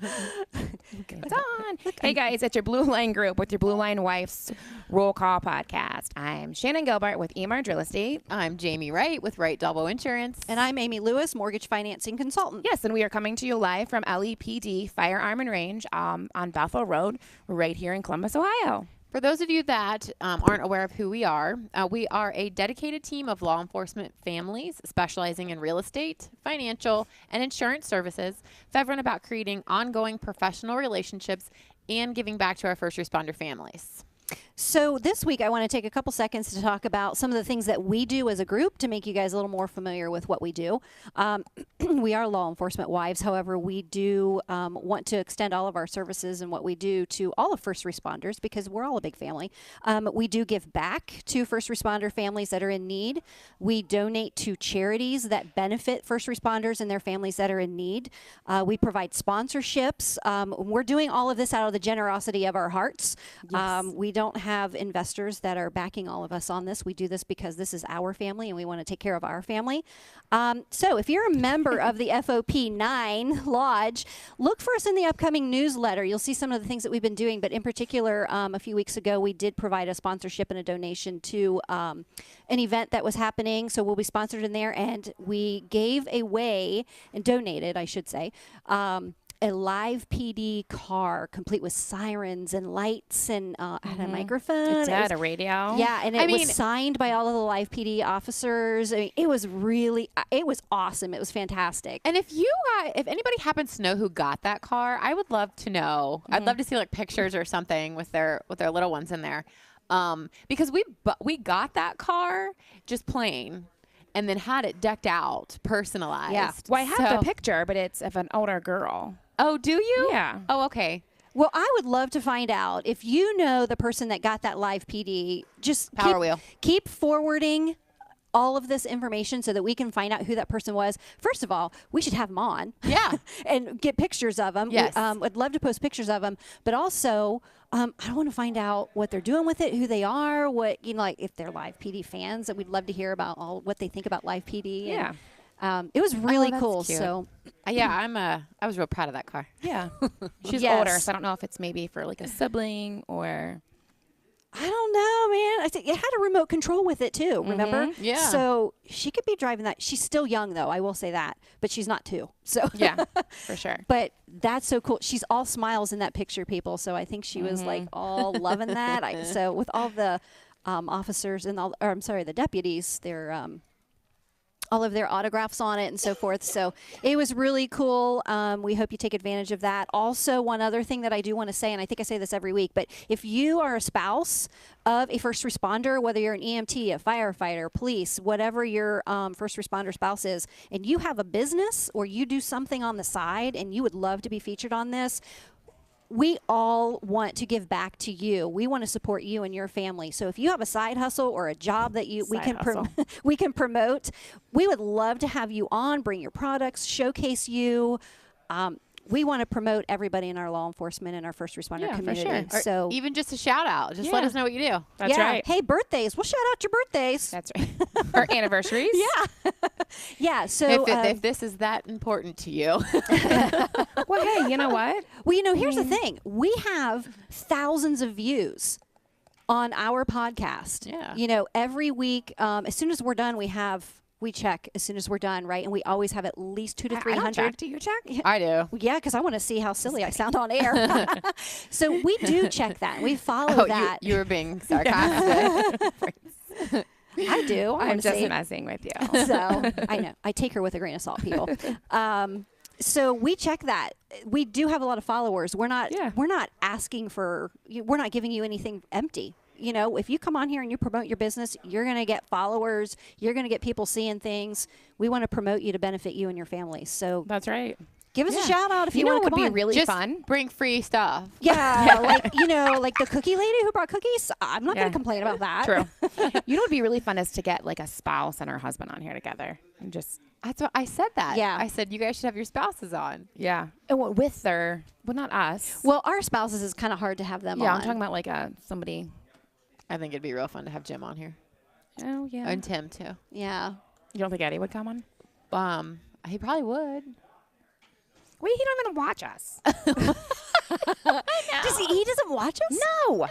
It's on. Hey, guys, it's your Blue Line group with your BLueLine Wives Roll Call podcast. I'm Shannon Gilbert with eMarge Real Estate. I'm Jamie Wright with Wright Double Insurance. And I'm Amy Lewis, mortgage financing consultant. Yes, and we are coming to you live from LEPD Firearm and Range on Bethel Road, right here in Columbus, Ohio. For those of you that aren't aware of who we are a dedicated team of law enforcement families specializing in real estate, financial, and insurance services, favoring about creating ongoing professional relationships and giving back to our first responder families. So this week, I want to take a couple seconds to talk about some of the things that we do as a group to make you guys a little more familiar with what we do. We are law enforcement wives. However, we do want to extend all of our services and what we do to all of first responders because we're all a big family. We do give back to first responder families that are in need. We donate to charities that benefit first responders and their families that are in need. We provide sponsorships. We're doing all of this out of the generosity of our hearts. Yes. We don't have investors that are backing all of us on this. We do this because this is our family and we want to take care of our family. So if you're a member of the FOP 9 Lodge, look for us in the upcoming newsletter. You'll see some of the things that we've been doing, but in particular, a few weeks ago, we did provide a sponsorship and a donation to an event that was happening. So we'll be sponsored in there, and we gave away and donated, I should say, a live PD car complete with sirens and lights and had a microphone. It had a radio. Yeah, and it was signed by all of the live PD officers. I mean, it was awesome. It was fantastic. And if anybody happens to know who got that car, I would love to know. I'd love to see like pictures or something with their little ones in there, because we got that car just plain. And then had it decked out, personalized. Yeah. Well, I have the picture, but it's of an older girl. Oh, do you? Yeah. Oh, okay. Well, I would love to find out if you know the person that got that live PD. Just keep forwarding all of this information so that we can find out who that person was. First of all, we should have them on. Yeah. And get pictures of them. Yes. I'd love to post pictures of them. But also, I want to find out what they're doing with it, who they are, like if they're live PD fans. That we'd love to hear about what they think about live PD. Yeah. And, it was really cool. Cute. So, yeah, I was real proud of that car. Yeah. She's Yes. older, so I don't know if it's maybe for like a sibling or... I don't know, man. I think it had a remote control with it too. Remember? Yeah. So she could be driving that. She's still young, though. I will say that, but she's not 2. So Yeah, for sure. But that's so cool. She's all smiles in that picture, people. So I think she was like all loving that. So with all the officers and the deputies, they're all of their autographs on it and so forth. So it was really cool. We hope you take advantage of that. Also, one other thing that I do want to say, and I think I say this every week, but if you are a spouse of a first responder, whether you're an EMT, a firefighter, police, whatever your first responder spouse is, and you have a business or you do something on the side and you would love to be featured on this, we all want to give back to you. We want to support you and your family. So if you have a side hustle or a job that we can promote, we would love to have you on, bring your products, showcase you. We want to promote everybody in our law enforcement and our first responder community. For sure. So or even just a shout out. Just let us know what you do. That's right. Hey, birthdays. We'll shout out your birthdays. That's right. Or anniversaries. Yeah. Yeah. So if this is that important to you. Well, hey, you know what? Well, here's the thing. We have thousands of views on our podcast. Yeah. Every week, as soon as we're done, we check as soon as we're done, right? And we always have at least 200 to 300. Do you check? I do. Yeah, because I want to see how silly I sound on air. So we do check that. We follow that. You were being sarcastic. I do. I'm just messing with you. So I know. I take her with a grain of salt, people. So we check that. We do have a lot of followers. We're not asking for. We're not giving you anything empty. If you come on here and you promote your business, you're going to get followers. You're going to get people seeing things. We want to promote you to benefit you and your family. So that's right. Give us a shout out if you want to come on. It would be really Just fun. Bring free stuff. Yeah, like the cookie lady who brought cookies. I'm not going to complain about that. True. You know what would be really fun is to get like a spouse and her husband on here together and just. That's what I said that. Yeah. I said you guys should have your spouses on. Yeah. And with their, well, not us. Well, our spouses is kind of hard to have them on. Yeah, I'm talking about like somebody. I think it'd be real fun to have Jim on here. Oh, yeah. And Tim, too. Yeah. You don't think Eddie would come on? He probably would. Wait, he don't even watch us. He doesn't watch us? No.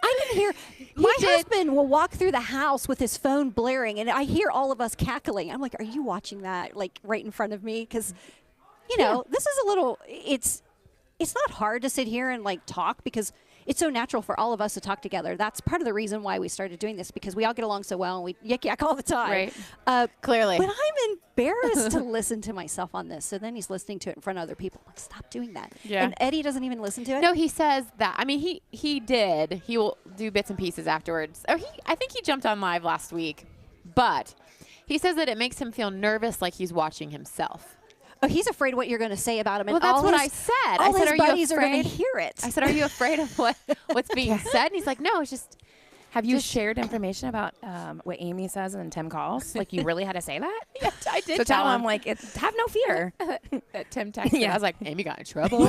I can hear my husband will walk through the house with his phone blaring, and I hear all of us cackling. I'm like, "Are you watching that? Like right in front of me?" Because, this is a little. It's not hard to sit here and like talk because it's so natural for all of us to talk together. That's part of the reason why we started doing this because we all get along so well and we yak all the time. Right. Clearly. But I'm embarrassed to listen to myself on this. So then he's listening to it in front of other people. I'm like, stop doing that. Yeah. And Eddie doesn't even listen to it. No, he says that. I mean, he did. He will do bits and pieces afterwards. I think he jumped on live last week, but he says that it makes him feel nervous, like he's watching himself. Oh, he's afraid what you're going to say about him. Well, And that's all what his, I said. All I said, his "Are buddies you are going afraid?" to hear it. I said, "Are you afraid of what's being said?" And he's like, "No, it's just." Have you shared information about what Amy says and then Tim calls? Like, you really had to say that? Yeah, I did. So tell him, like, have no fear. That Tim texted. Yeah. I was like, "Amy got in trouble."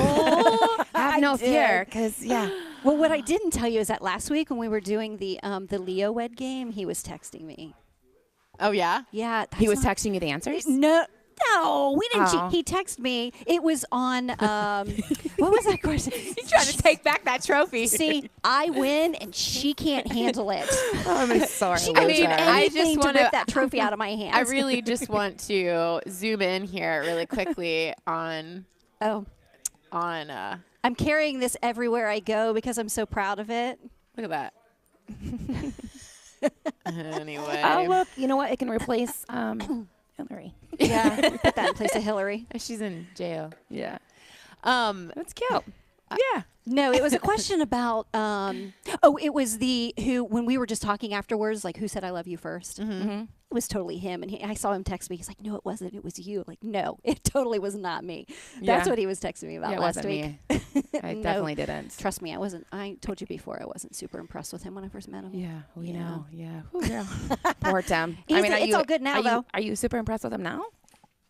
Have no fear, because, Well, what I didn't tell you is that last week when we were doing the Leo Wed game, he was texting me. Oh yeah. Yeah. he was texting you the answers? No, we didn't Oh. cheat. He texted me. It was on, what was that question? He's trying to take back that trophy. See, I win and she can't handle it. I'm sorry. She can do I anything just to wanna- rip that trophy out of my hands. I really just want to zoom in here really quickly on. Oh, Look I'm carrying this everywhere I go because I'm so proud of it. at that. Anyway. Oh, look. You know what? It can replace Hillary. Yeah, put that in place of Hillary. She's in jail. Yeah. That's Cute. Yeah. No, it was a question about. It was when we were just talking afterwards, like who said I love you 1st. Mm-hmm. It was totally him, and I saw him text me. He's like, "No, it wasn't. It was you." Like, no, it totally was not me. That's Yeah. what he was texting me about Yeah, it last wasn't week. me. I No. definitely didn't. Trust me, I wasn't. I told you before, I wasn't super impressed with him when I first met him. Yeah, we Yeah. know. Yeah. Ooh, yeah. Poor Tim. It's all good now, though. Are you super impressed with him now?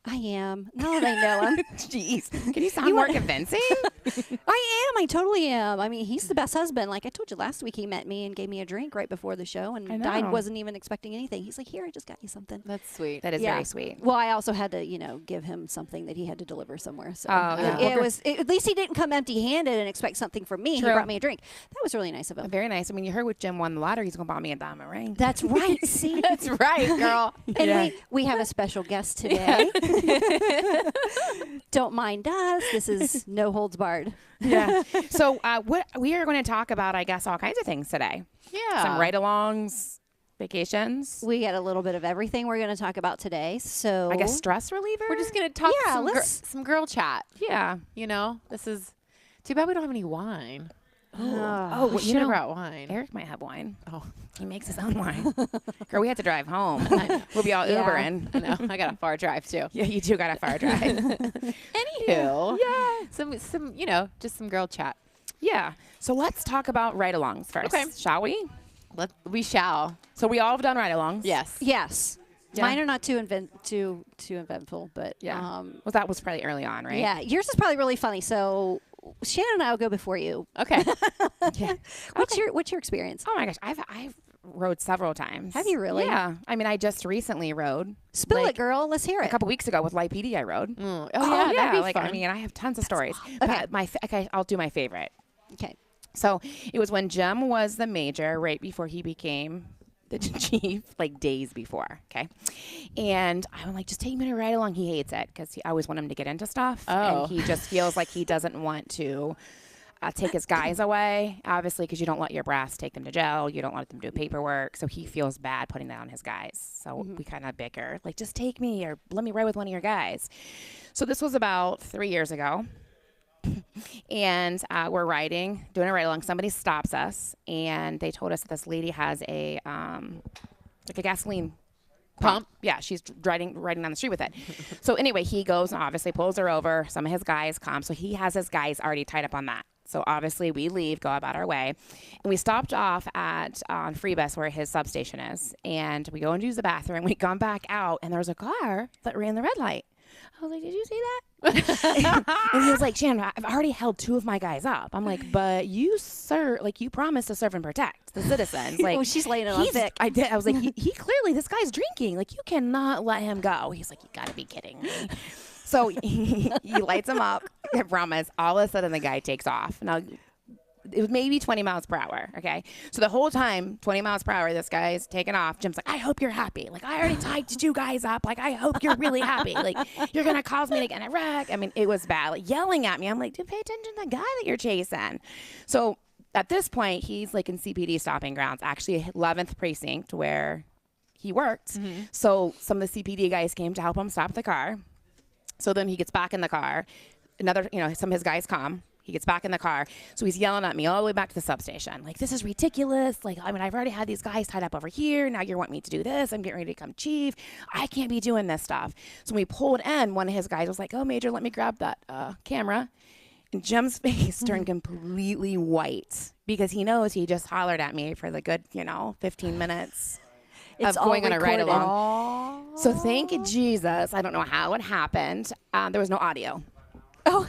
I am. Now that I know him, Jeez. Can you sound more convincing? I am. I totally am. I mean, he's the best husband. Like I told you last week, he met me and gave me a drink right before the show, and I know. wasn't even expecting anything. He's like, "Here, I just got you something." That's sweet. That is Yeah. very sweet. Well, I also had to, give him something that he had to deliver somewhere. So Oh, yeah. at least he didn't come empty-handed and expect something from me. True. He brought me a drink. That was really nice of him. Very nice. I mean, you heard with Jim won the lottery, he's going to buy me a diamond ring. That's right. See, That's right, girl. and Yeah. we have a special guest today. Don't mind us. This is no holds barred. Yeah. So what we are going to talk about, I guess, all kinds of things today. Yeah. Some ride-alongs, vacations. We got a little bit of everything we're going to talk about today. So I guess stress reliever. We're just gonna talk Yeah, some girl chat. Yeah. This is too bad we don't have any wine. Oh, We should have brought wine. Eric might have wine. Oh, He makes his own wine. Girl, we have to drive home. We'll be all Yeah. Ubering. I know. I got a far drive too. Yeah, you two got a far drive. Anywho, Yeah. some just some girl chat. Yeah. So let's talk about ride-alongs first. Okay. Shall we? We shall. So we all have done ride-alongs. Yes. yes, Yeah. mine are not too eventful, but Yeah. Well, that was probably early on, right? yeah, yours is probably really funny. So Shannon and I will go before you. Okay. Yeah. What's your experience? Oh my gosh, I've rode several times. Have you really? Yeah. I mean, I just recently rode. Spill like, it, girl. Let's hear A it. couple weeks ago with Light PD, I rode. Oh yeah, that'd be like fun. I mean, I have tons of stories. Okay. But I'll do my favorite. Okay. So it was when Jim was the major, right before he became the chief, like days before. Okay. And I'm like, just take me to ride along. He hates it because I always want him to get into stuff. Oh. And he just feels like he doesn't want to take his guys away, obviously, because you don't let your brass take them to jail. You don't let them do paperwork. So he feels bad putting that on his guys. So we kind of bicker, like, just take me or let me ride with one of your guys. So this was about 3 years ago. And we're riding, doing a ride along. Somebody stops us, and they told us that this lady has a like a gasoline pump. Yeah, she's riding down the street with it. So anyway, he goes and obviously pulls her over. Some of his guys come, so he has his guys already tied up on that. So obviously we leave, go about our way, and we stopped off at on Freebus where his substation is, and we go and use the bathroom. We come back out, and there's a car that ran the red light. I was like, did you see that? And he was like, Shannon, I've already held 2 of my guys up. I'm like, but you, sir, like you promised to serve and protect the citizens. Like, Oh, she's laying it on thick. I did. I was like, he clearly, this guy's drinking. Like, you cannot let him go. He's like, you got to be kidding me. So he lights him up. I promise. All of a sudden, the guy takes off. Now, it was maybe 20 miles per hour. Okay. So the whole time, 20 miles per hour, this guy's taking off. Jim's like, I hope you're happy. Like, I already tied 2 guys up. Like, I hope you're really happy. Like, you're going to cause me to get in a wreck. I mean, it was bad. Like, yelling at me. I'm like, dude, pay attention to the guy that you're chasing. So at this point, he's like in CPD stopping grounds, actually 11th precinct where he worked. So some of the CPD guys came to help him stop the car. So then he gets back in the car. Another, some of his guys come. He gets back in the car. So he's yelling at me all the way back to the substation. Like, this is ridiculous. Like, I mean, I've already had these guys tied up over here. Now you're wanting me to do this. I'm getting ready to become chief. I can't be doing this stuff. So when we pulled in, one of his guys was like, oh, Major, let me grab that camera. And Jim's face turned completely white because he knows he just hollered at me for the good, 15 minutes of going on a ride along. So thank Jesus. I don't know how it happened. There was no audio. Oh.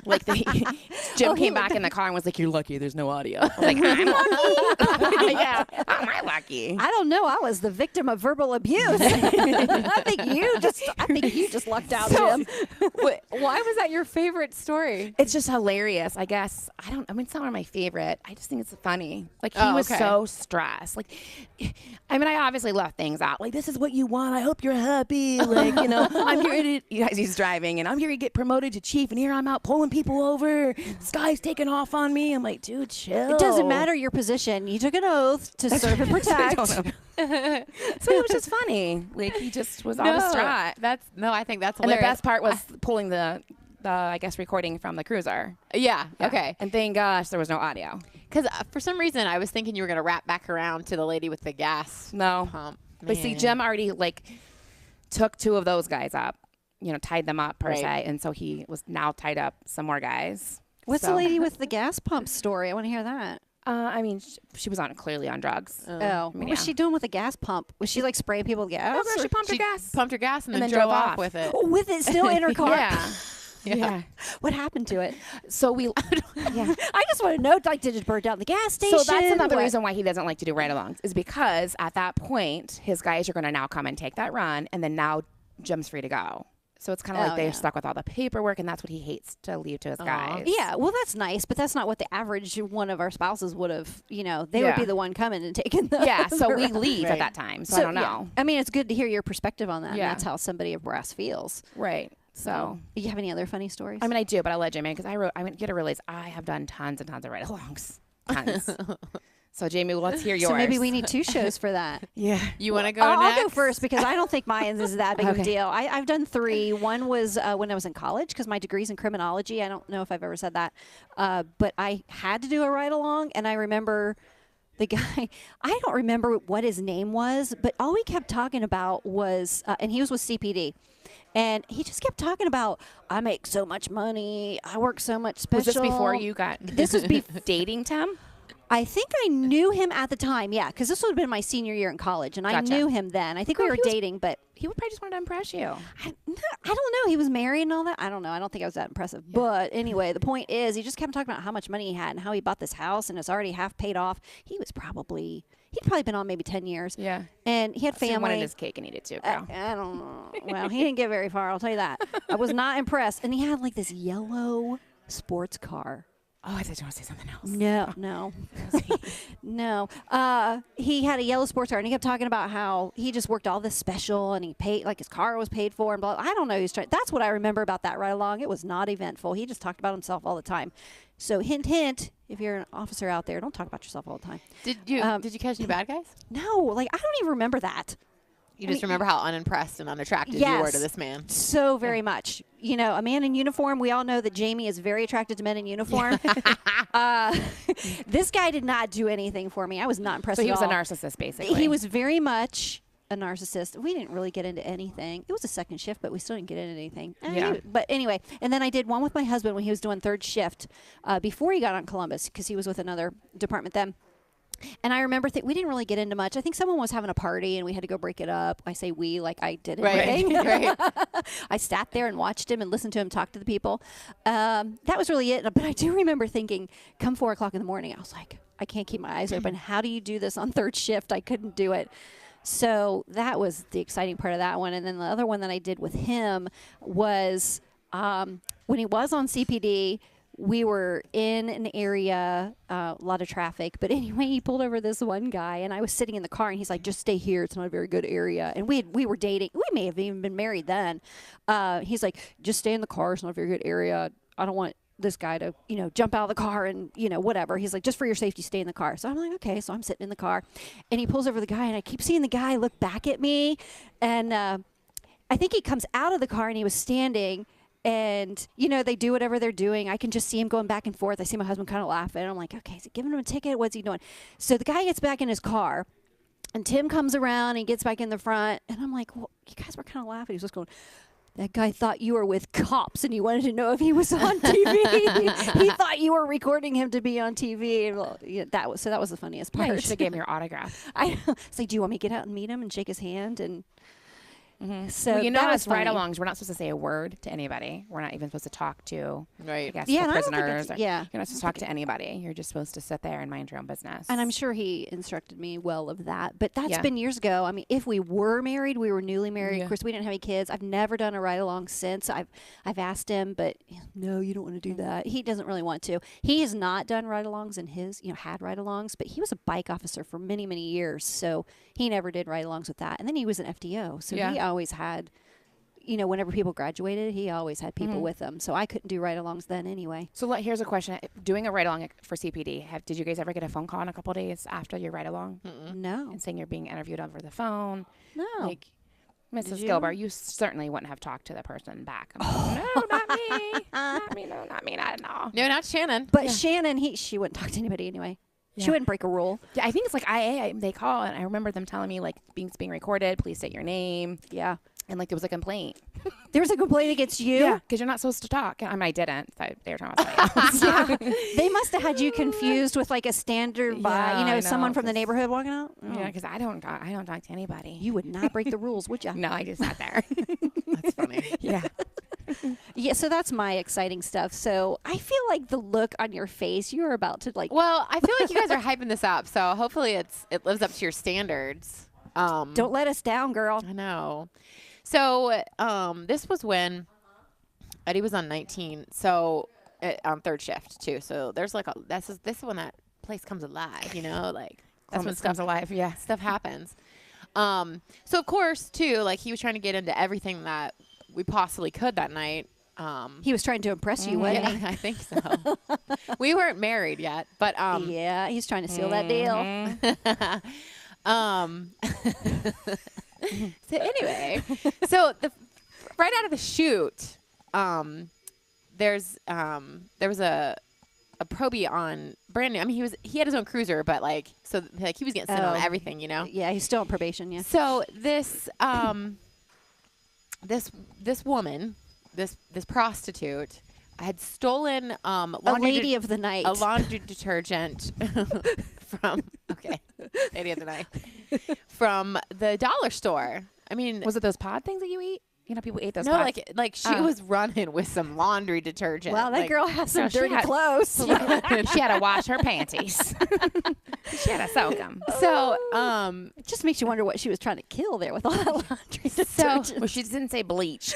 Like Jim came back in the car and was like, "You're lucky. There's no audio." I was like, "I'm lucky." Yeah, how am I lucky? I don't know. I was the victim of verbal abuse. I think you just lucked out, Jim. Why was that your favorite story? It's just hilarious. I guess I mean, it's not one of my favorite. I just think it's funny. Like he was so stressed. Like, I mean, I obviously left things out. Like, this is what you want. I hope you're happy. Like, I'm here to. He's driving, and I'm here to get promoted to chief, and here I'm out pulling people over. This guy's taking off on me. I'm like, dude, chill. It doesn't matter your position. You took an oath to serve and protect. So it was just funny. Like, he just was on distraught. I think that's hilarious. And the best part was pulling the I guess recording from the cruiser. Yeah. Okay. And thank gosh there was no audio. Because for some reason I was thinking you were going to wrap back around to the lady with the gas pump. But see, Jim already took 2 of those guys up. Tied them up per se, and so he was now tied up some more guys. What's the lady with the gas pump story? I want to hear that. I mean, she was clearly on drugs. What was she doing with a gas pump? Was she spraying people with gas? Oh, girl, she pumped her gas and then drove off off with it. Oh, with it still in her car? Yeah. What happened to it? So I just want to know, did it burn down the gas station? So that's another reason why he doesn't like to do ride-alongs, is because at that point, his guys are going to now come and take that run, and then now Jim's free to go. So it's kind of like they're stuck with all the paperwork, and that's what he hates to leave to his guys. Yeah, well, that's nice, but that's not what the average one of our spouses would have, they would be the one coming and taking the so we leave at that time, so I don't know. Yeah. I mean, it's good to hear your perspective on that, and that's how somebody of brass feels. Right. So, do you have any other funny stories? I mean, I do, but I'll let Jamie, because I you got to realize I have done tons and tons of ride-alongs. Tons. So, Jamie, let's hear yours. So maybe we need 2 shows for that. Yeah. You want to go next? I'll go first because I don't think mine is that big of a deal. I've done 3. One was when I was in college because my degree's in criminology. I don't know if I've ever said that. But I had to do a ride-along, and I remember the guy, I don't remember what his name was, but all we kept talking about was, and he was with CPD. And he just kept talking about, I make so much money. I work so much special. Was this before you got this was dating Tim? I think I knew him at the time, yeah, because this would have been my senior year in college, and I knew him then. I think we were dating, but he would probably just wanted to impress you. I don't know. He was married and all that. I don't know. I don't think I was that impressive. Yeah. But anyway, the point is, he just kept talking about how much money he had and how he bought this house and it's already half paid off. He'd probably been on maybe 10 years. Yeah. And he had family. He wanted his cake and eat it too, girl. I don't know. Well, he didn't get very far, I'll tell you that. I was not impressed. And he had this yellow sports car. Oh, I thought you want to say something else. No. No. He had a yellow sports car, and he kept talking about how he just worked all this special, and he paid, his car was paid for, and blah. I don't know. That's what I remember about that ride along. It was not eventful. He just talked about himself all the time. So hint, hint, if you're an officer out there, don't talk about yourself all the time. Did you catch any bad guys? No. I don't even remember that. You just remember how unimpressed and unattractive you were to this man. So very much. A man in uniform, we all know that Jamie is very attracted to men in uniform. This guy did not do anything for me. I was not impressed at all. So he was a narcissist, basically. He was very much a narcissist. We didn't really get into anything. It was a second shift, but we still didn't get into anything. But anyway, and then I did one with my husband when he was doing third shift before he got on Columbus because he was with another department then. And I remember we didn't really get into much. I think someone was having a party and we had to go break it up. I say we like I did everything. Right. I sat there and watched him and listened to him talk to the people. That was really it. But I do remember thinking, come 4 o'clock in the morning, I was like, I can't keep my eyes open. How do you do this on third shift? I couldn't do it. So that was the exciting part of that one. And then the other one that I did with him was when he was on CPD, we were in an area, a lot of traffic. But anyway, he pulled over this one guy, and I was sitting in the car, and he's like, just stay here. It's not a very good area. And we were dating. We may have even been married then. He's like, just stay in the car. It's not a very good area. I don't want this guy to, jump out of the car and, whatever. He's like, just for your safety, stay in the car. So I'm like, okay. So I'm sitting in the car, and he pulls over the guy, and I keep seeing the guy look back at me. And I think he comes out of the car, and he was standing, and, they do whatever they're doing. I can just see him going back and forth. I see my husband kind of laughing. And I'm like, okay, is he giving him a ticket? What's he doing? So the guy gets back in his car, and Tim comes around, and he gets back in the front. And I'm like, well, you guys were kind of laughing. He was just going, that guy thought you were with cops, and he wanted to know if he was on TV. He thought you were recording him to be on TV. And well, yeah, that was the funniest part. Yeah, you should have gave him your autograph. It's like, do you want me to get out and meet him and shake his hand? And so well, that was as funny. ride-alongs, we're not supposed to say a word to anybody. We're not even supposed to talk to, Right. I guess, Yeah, the and I don't think prisoners. yeah. You're not supposed to talk to anybody. You're just supposed to sit there and mind your own business. And I'm sure he instructed me well of that. But that's Yeah. been years ago. I mean, if we were married, we were newly married. Yeah. Of course, we didn't have any kids. I've never done a ride-along since. I've asked him, but no, you don't want to do that. He doesn't really want to. He has not done ride-alongs in his, had ride-alongs, but he was a bike officer for many, many years. So he never did ride-alongs with that. And then he was an FDO. So Yeah. he always had, whenever people graduated, he always had people with him. So I couldn't do ride-alongs then anyway. So here's a question. Doing a ride-along for CPD, did you guys ever get a phone call in a couple of days after your ride-along? No. And saying you're being interviewed over the phone? No. Like, Mrs. Did you? Gilbert, you certainly wouldn't have talked to the person back. I'm like, no, not me. Not me. No, not me. Not at all. No, not Shannon. But Shannon, she wouldn't talk to anybody anyway. She Yeah. wouldn't break a rule. Yeah, I think it's like IA. They call, and I remember them telling me, like, being recorded. Please state your name. Yeah. And, like, there was a complaint. There was a complaint against you? Yeah, because you're not supposed to talk. I mean, I didn't. They were talking about somebody else. They must have had you confused with like a standard by, Yeah, I someone know, from the 'cause- neighborhood walking out. Yeah, because I don't talk to anybody. You would not break the rules, would you? No, I just sat there. That's funny. Yeah. Yeah, so that's my exciting stuff. So I feel like the look on your face, you are about to like, Well, I feel like you guys are hyping this up, so hopefully it lives up to your standards. don't let us down, girl. I know. So this was when Eddie was on 19, so on third shift too. So there's like this is when that place comes alive, like that's when Stuff comes alive. Yeah. stuff happens. So of course too, like he was trying to get into everything that we possibly could that night. He was trying to impress you, wasn't Yeah, I think so. We weren't married yet, but he? Yeah, he's trying to seal that deal. So anyway, so right out of the chute, there was a probie on brand new. I mean, he had his own cruiser, but like he was getting sent on everything, Yeah, he's still on probation. Yeah. So this this woman, this prostitute, had stolen A lady of the night. a laundry detergent from lady of the night from the dollar store. I mean, Was it those pod things that you eat? People ate those no, pods. like she was running with some laundry detergent. Wow, that like, girl has some girl, she dirty had- clothes. She had to wash her panties. She had to soak them. So, It just makes you wonder what she was trying to kill there with all that laundry detergent. Well, she didn't say bleach.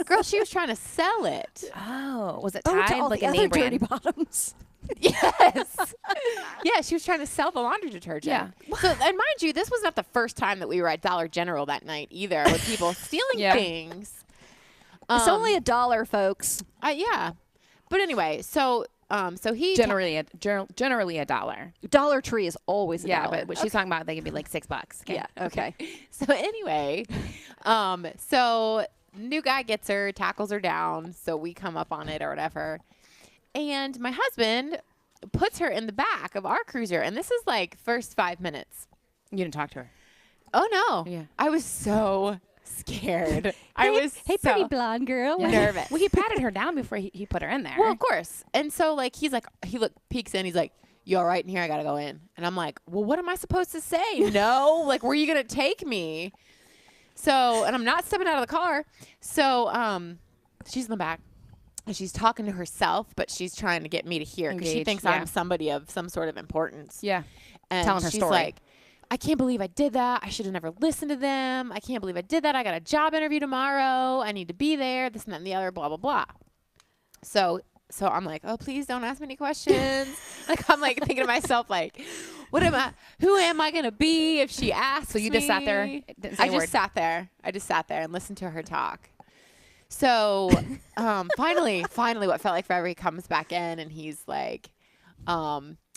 girl, she was trying to sell it. Oh, was it To Tide? all Like the a other name dirty brand? bottoms. Yes. Yeah, she was trying to sell the laundry detergent. Yeah. So, and mind you, this was not the first time that we were at Dollar General that night either, with people stealing Yeah. things. It's only $1, folks. Yeah. But anyway, so he Generally a dollar. Dollar Tree is always $1. Yeah, but what she's talking about, they could be like $6. Okay? Yeah. Okay. So anyway, so new guy gets her, tackles her down, so we come up on it or whatever. And my husband puts her in the back of our cruiser, and this is like first 5 minutes. You didn't talk to her. Oh no. Yeah. I was so scared. I was Hey, so pretty blonde girl. nervous. Well, he patted her down before he put her in there. Well, of course. And so like he peeks in, he's like, "You all right in here? I gotta go in." And I'm like, "Well, what am I supposed to say? No, like, where are you gonna take me?" So, and I'm not stepping out of the car. So, she's in the back, and she's talking to herself, but she's trying to get me to hear because she Engaged, thinks yeah. I'm somebody of some sort of importance. yeah. And Telling her she's story. like, I can't believe I did that. I should have never listened to them. I can't believe I did that. I got a job interview tomorrow. I need to be there. This and that and the other, blah, blah, blah. So I'm like, oh, please don't ask me any questions. Like, I'm like thinking to myself, like, who am I going to be if she asks So you just sat there? me? Didn't say I a just word. sat there. I just sat there and listened to her talk. So finally, what felt like forever, he comes back in and he's like,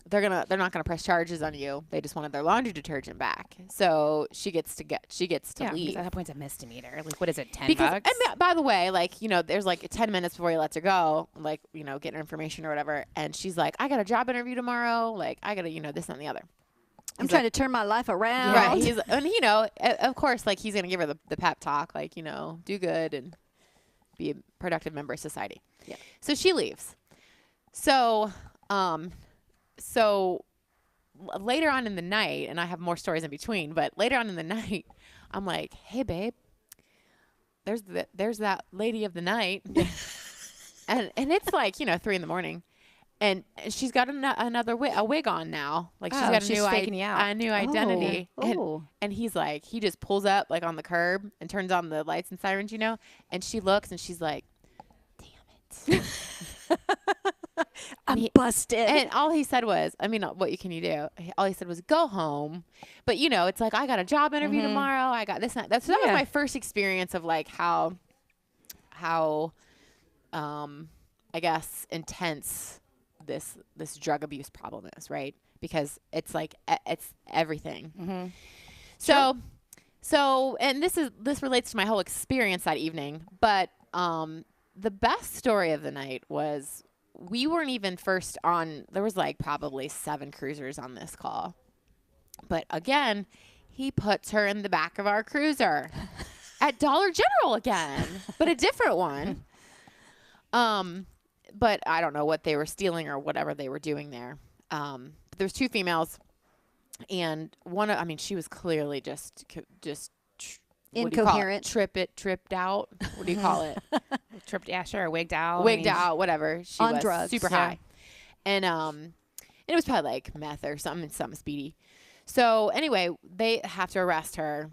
they're not gonna press charges on you. They just wanted their laundry detergent back. So she gets to Yeah, leave. because at that point it's a misdemeanor. Like, what is it, $10? Because, and by the way, like, you know, there's like 10 minutes before he lets her go, like, you know, getting her information or whatever. And she's like, I got a job interview tomorrow. Like, I got to, you know, this and the other. I'm trying to turn my life around. Right. And, you know, of course, like, he's going to give her the pep talk, like, you know, do good and be a productive member of society. Yeah. So she leaves. So later on in the night, and I have more stories in between, but later on in the night, I'm like, hey, babe, there's that lady of the night. and it's like, you know, 3 a.m. And she's got a wig on now. Like, she's got she's faking you out. a new identity. Oh. And he's like, he just pulls up like on the curb and turns on the lights and sirens, you know, and she looks and she's like, damn it. I'm busted. And all he said was, I mean, what can you do? All he said was, go home. But, you know, it's like, I got a job interview tomorrow. I got this and that. So that was my first experience of like how I guess intense this drug abuse problem is, right? Because it's like it's everything. Mm-hmm. So and this relates to my whole experience that evening, but the best story of the night was we weren't even first on. There was like probably 7 cruisers on this call, but again, he puts her in the back of our cruiser at Dollar General again, but a different one. But I don't know what they were stealing or whatever they were doing there. But there was 2 females, and she was clearly just Incoherent. Tripped out. What do you call it? Tripped, yeah, sure, wigged out. Wigged out, whatever. She On was drugs. super Yeah. high. And it was probably like meth or something speedy. So anyway, they have to arrest her.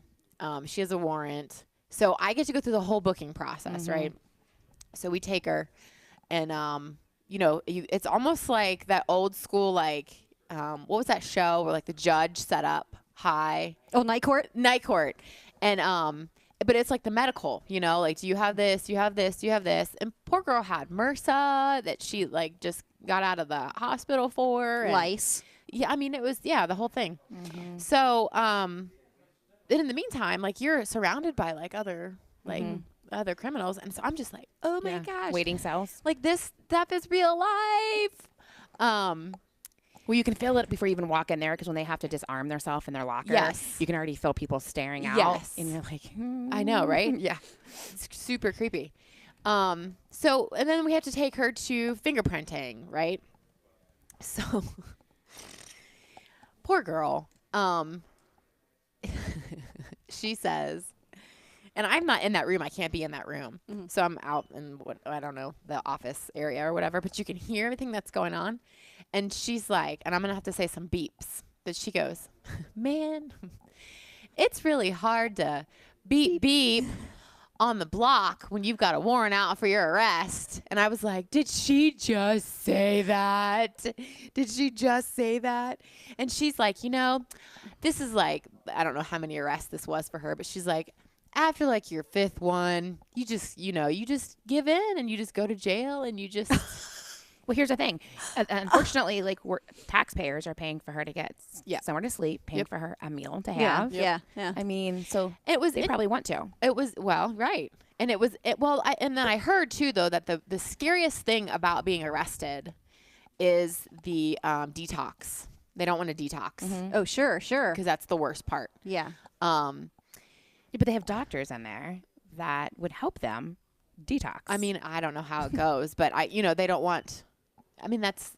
She has a warrant. So I get to go through the whole booking process, right? So we take her, and you know, it's almost like that old school, like what was that show where like the judge set up high? Oh, Night Court? Night Court. And but it's like the medical, you know, like, do you have this? Do you have this? Do you have this? And poor girl had MRSA that she like just got out of the hospital for. And Lice. yeah, I mean, it was, yeah, the whole thing. So, then in the meantime, like, you're surrounded by like other, like other criminals. And so I'm just like, oh my gosh. Waiting cells. Like, this stuff is real life. Well, you can feel it before you even walk in there, because when they have to disarm themselves in their locker, Yes. you can already feel people staring out. Yes. And you're like, I know, right? Yeah. It's super creepy. So, and then we have to take her to fingerprinting, right? So, poor girl. She says, and I'm not in that room. I can't be in that room. So I'm out in I don't know, the office area or whatever, but you can hear everything that's going on. And she's like, and I'm going to have to say some beeps, but she goes, man, it's really hard to beep on the block when you've got a warrant out for your arrest. And I was like, did she just say that? Did she just say that? And she's like, you know, this is like, I don't know how many arrests this was for her, but she's like, after like your 5th one, you just, you know, you just give in and you just go to jail and you just... Well, here's the thing. Unfortunately, like, taxpayers are paying for her to get somewhere to sleep, paying for her a meal to have. Yeah. I mean, so they probably want to. It was, well, right. And and then I heard too, though, that the scariest thing about being arrested is the detox. They don't want to detox. Oh, sure. Because that's the worst part. Yeah. Yeah, but they have doctors in there that would help them detox. I mean, I don't know how it goes, but they don't want, I mean, that's,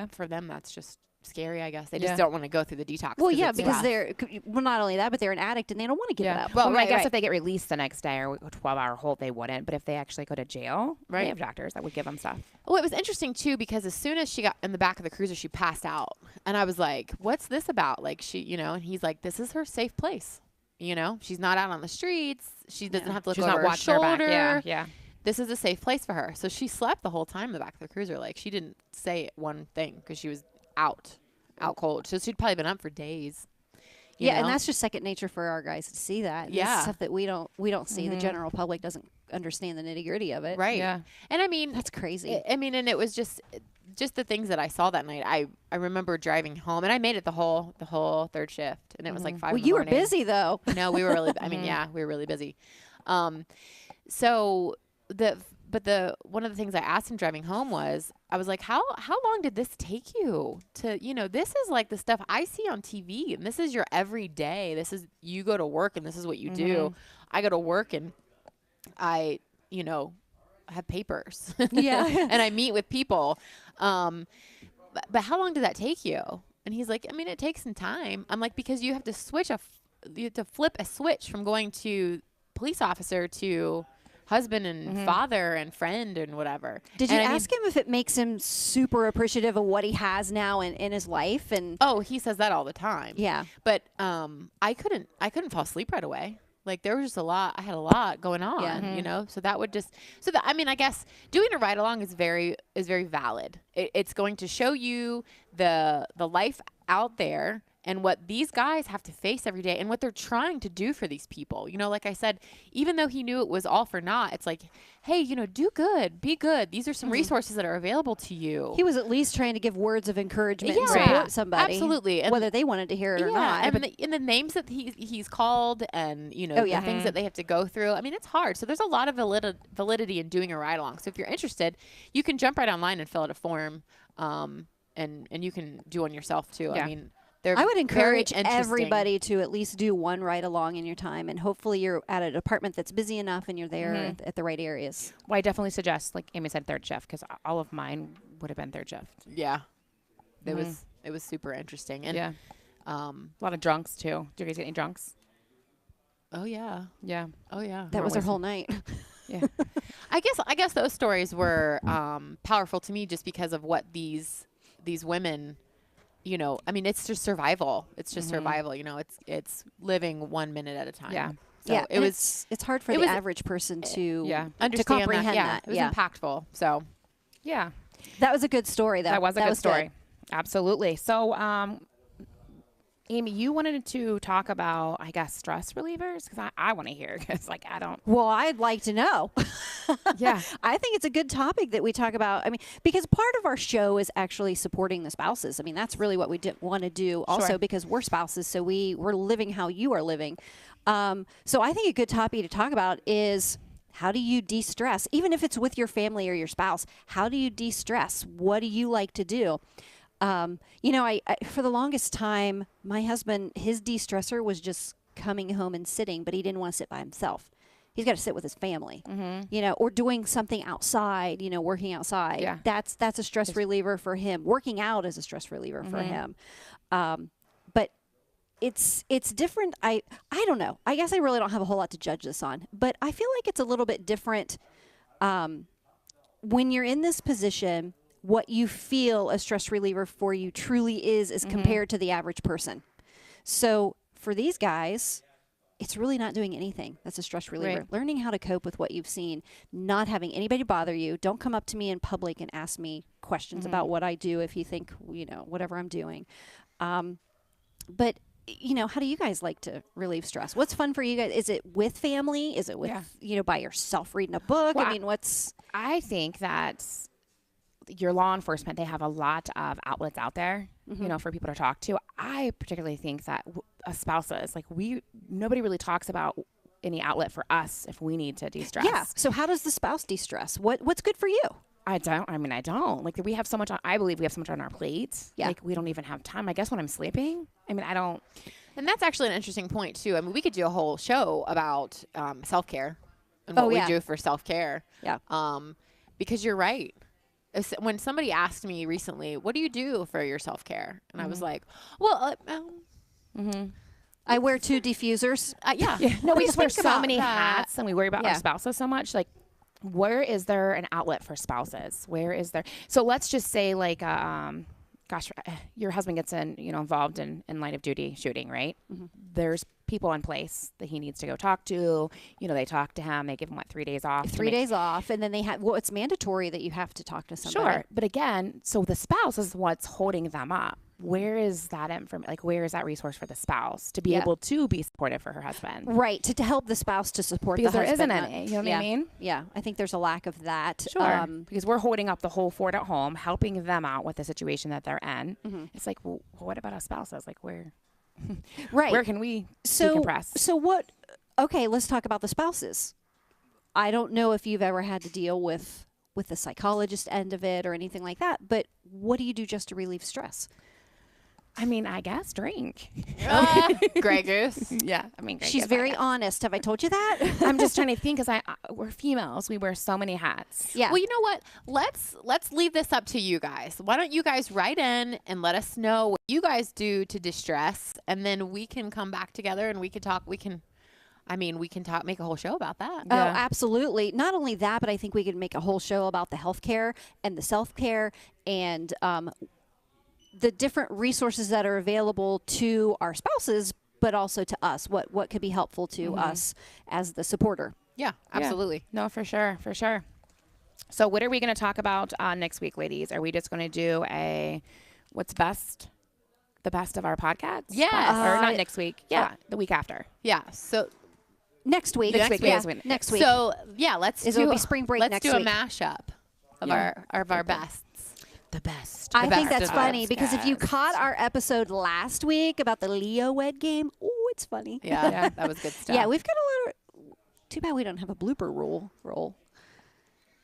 for them, that's just scary, I guess. They just don't want to go through the detox. Well, yeah, because rough. they're not only that, but they're an addict and they don't want to give it up. Well, I guess if they get released the next day or a 12-hour hold, they wouldn't. But if they actually go to jail, they have doctors that would give them stuff. Well, it was interesting, too, because as soon as she got in the back of the cruiser, she passed out. And I was like, what's this about? Like, and he's like, this is her safe place. She's not out on the streets. She doesn't have to look over her shoulder. Yeah. This is a safe place for her. So she slept the whole time in the back of the cruiser. Like, she didn't say one thing because she was out cold. So she'd probably been up for days. You know? And that's just second nature for our guys to see that. It's stuff that we don't see. The general public doesn't understand the nitty gritty of it. Right. Yeah. And I mean, that's crazy. And it was just the things that I saw that night. I remember driving home, and I made it the whole third shift, and it was like 5 in the morning. Well, you were busy though. No, we were really. I mean, we were really busy. So one of the things I asked him driving home was, I was like, how long did this take you to, this is like the stuff I see on TV, and this is your everyday. This is, you go to work and this is what you do. I go to work and I, have papers. Yeah. And I meet with people. But how long did that take you? And he's like, I mean, it takes some time. I'm like, because you have to flip a switch from going to police officer to husband and father and friend and whatever. Did you ask him if it makes him super appreciative of what he has now in his life? And he says that all the time. Yeah. But I couldn't fall asleep right away. Like, there was just I had a lot going on, so that would I mean, I guess doing a ride along is very valid. It's going to show you the life out there and what these guys have to face every day and what they're trying to do for these people. Like I said, even though he knew it was all for naught, it's like, hey, do good, be good. These are some resources that are available to you. He was at least trying to give words of encouragement and support somebody. Absolutely. And whether they wanted to hear it or not. And the names that he's called and, the things that they have to go through. I mean, it's hard. So there's a lot of validity in doing a ride along. So if you're interested, you can jump right online and fill out a form, and you can do one yourself too. Yeah. I mean, I would encourage everybody to at least do one ride along in your time, and hopefully you're at a department that's busy enough and you're there at the right areas. Well, I definitely suggest, like Amy said, third shift, because all of mine would have been third shift. Yeah, it was super interesting, and a lot of drunks too. Do you guys get any drunks? Oh yeah, yeah, oh yeah. That was our whole night. Yeah, I guess those stories were powerful to me just because of what these women. I mean, it's just survival. It's just survival. It's living 1 minute at a time. Yeah. So it's hard for the average person to understand to comprehend that. It was impactful. So, yeah. That was a good story, though. That was a good story. Absolutely. So, Amy, you wanted to talk about, I guess, stress relievers? Because I want to hear, because, I don't. Well, I'd like to know. Yeah. I think it's a good topic that we talk about. I mean, because part of our show is actually supporting the spouses. I mean, that's really what we want to do also, because we're spouses, so we're living how you are living. So I think a good topic to talk about is, how do you de-stress? Even if it's with your family or your spouse, how do you de-stress? What do you like to do? I for the longest time, my husband, his de-stressor was just coming home and sitting, but he didn't want to sit by himself. He's got to sit with his family, or doing something outside, working outside. Yeah. That's a stress reliever for him. Working out is a stress reliever for him. But it's different. I don't know. I guess I really don't have a whole lot to judge this on, but I feel like it's a little bit different when you're in this position. What you feel a stress reliever for you truly is compared to the average person. So for these guys, it's really not doing anything. That's a stress reliever. Right. Learning how to cope with what you've seen, not having anybody bother you. Don't come up to me in public and ask me questions about what I do if you think, whatever I'm doing. But how do you guys like to relieve stress? What's fun for you guys? Is it with family? Is it with, by yourself reading a book? Well, I mean, I think that your law enforcement, they have a lot of outlets out there, for people to talk to. I particularly think that spouses, nobody really talks about any outlet for us if we need to de-stress. Yeah. So how does the spouse de-stress? What's good for you? I don't. We have so much I believe we have so much on our plates. Yeah. We don't even have time. I guess when I'm sleeping, I don't. And that's actually an interesting point too. I mean, we could do a whole show about self-care and what we do for self-care. Yeah. Because you're right. when somebody asked me recently, what do you do for your self-care? And I was like, well, I wear 2 diffusers. yeah. No, we just wear think so about many that. hats and we worry about Yeah. our spouses so much. Like, where is there an outlet for spouses? Where is there? So let's just say like, gosh, your husband gets involved in line of duty shooting, right? There's people in place that he needs to go talk to. They talk to him. They give him 3 days off. 3 days off, and then they have. Well, it's mandatory that you have to talk to somebody. Sure, but again, so the spouse is what's holding them up. Where is that information? Like, where is that resource for the spouse to be able to be supportive for her husband? Right, to help the spouse to support Because the there husband. isn't any. You know what I mean? Yeah, I think there's a lack of that. Sure. Because we're holding up the whole fort at home, helping them out with the situation that they're in. It's like, well, what about us spouses? Like, where? Right. Where can we decompress? So what? Okay, let's talk about the spouses. I don't know if you've ever had to deal with the psychologist end of it or anything like that, but what do you do just to relieve stress? I mean, I guess drink. Grey Goose. Yeah, I mean, She's very honest. Have I told you that? I'm just trying to think because we're females. We wear so many hats. Yeah. Well, you know what? Let's leave this up to you guys. Why don't you guys write in and let us know what you guys do to distress, and then we can come back together and we can talk. We can talk, make a whole show about that. Oh, absolutely. Not only that, but I think we could make a whole show about the healthcare and the self-care and the different resources that are available to our spouses, but also to us. What could be helpful to us as the supporter? Yeah, absolutely. No, for sure. For sure. So what are we going to talk about next week, ladies? Are we just going to do what's best? The best of our podcasts? Yes. Or not next week. Yeah. The week after. Yeah. So Next week. Next week, Yeah, is when- next week. So yeah, It'll be spring break let's next do week. a mashup of our bests. The best. I think best that's of funny us, because if you guys. caught our episode last week about the Leo Wed game, oh, it's funny. Yeah, that was good stuff. Yeah, we've got a lot of. Too bad we don't have a blooper roll.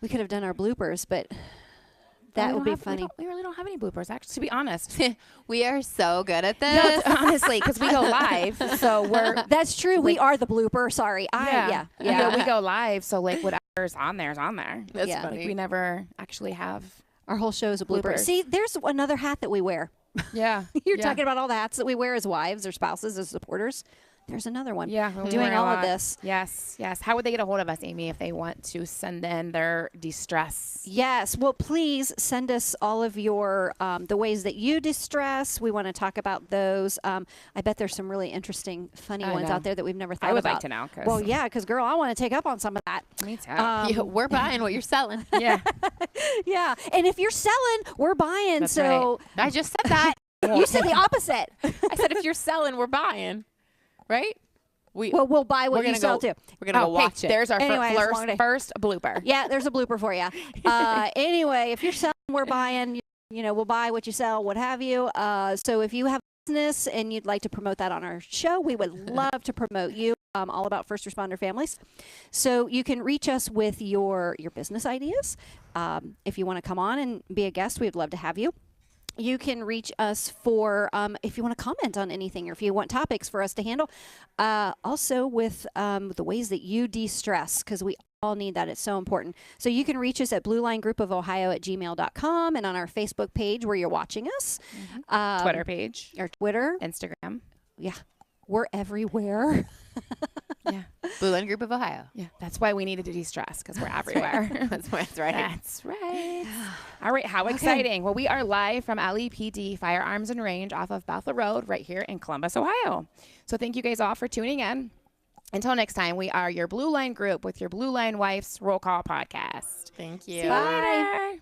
We could have done our bloopers, but that would be funny. We really don't have any bloopers, actually, to be honest. We are so good at No, this. honestly, because we go live, so we're That's true. We are the blooper. Sorry. Yeah. We go live, so like whatever's on there is on there. That's Yeah. funny. Like we never actually have. Our whole show is a blooper. Bloopers. See, there's another hat that we wear. Yeah, You're talking about all the hats that we wear as wives or spouses as supporters. There's another one. Yeah, we're Doing wearing a all of lot. this. Yes. How would they get a hold of us, Amy, if they want to send in their distress? Yes. Well, please send us all of your the ways that you distress. We want to talk about those. I bet there's some really interesting, funny I ones know. out there that we've never thought I would about. like to know. 'Cause Well, yeah, because girl, I want to take up on some of that. me too. Yeah, we're buying what you're selling. yeah. Yeah, and if you're selling, we're buying. That's so I just said that. you said the opposite. I said if you're selling, we're buying. Right? Well, we'll buy what you sell too. We're gonna go watch it. There's our Anyway, I just wanted to- first blooper. Yeah, there's a blooper for you. Anyway, if you're selling, we're buying. We'll buy what you sell, what have you. So if you have a business and you'd like to promote that on our show, we would love to promote you. All about first responder families. So you can reach us with your business ideas. If you want to come on and be a guest, we'd love to have you. You can reach us for if you want to comment on anything or if you want topics for us to handle. Also with the ways that you de-stress, because we all need that. It's so important. So you can reach us at BLueLineGroupOfOhio@gmail.com and on our Facebook page where you're watching us. Twitter page, Our Twitter. Instagram. Yeah. We're everywhere. Yeah. BLueLine Group of Ohio. Yeah. That's why we needed to de-stress because we're everywhere. That's right. That's right. All right. How exciting. Well, we are live from LEPD Firearms and Range off of Bethel Road right here in Columbus, Ohio. So thank you guys all for tuning in. Until next time, we are your Blue Line Group with your BLueLine Wives Roll Call podcast. Thank you. See you later.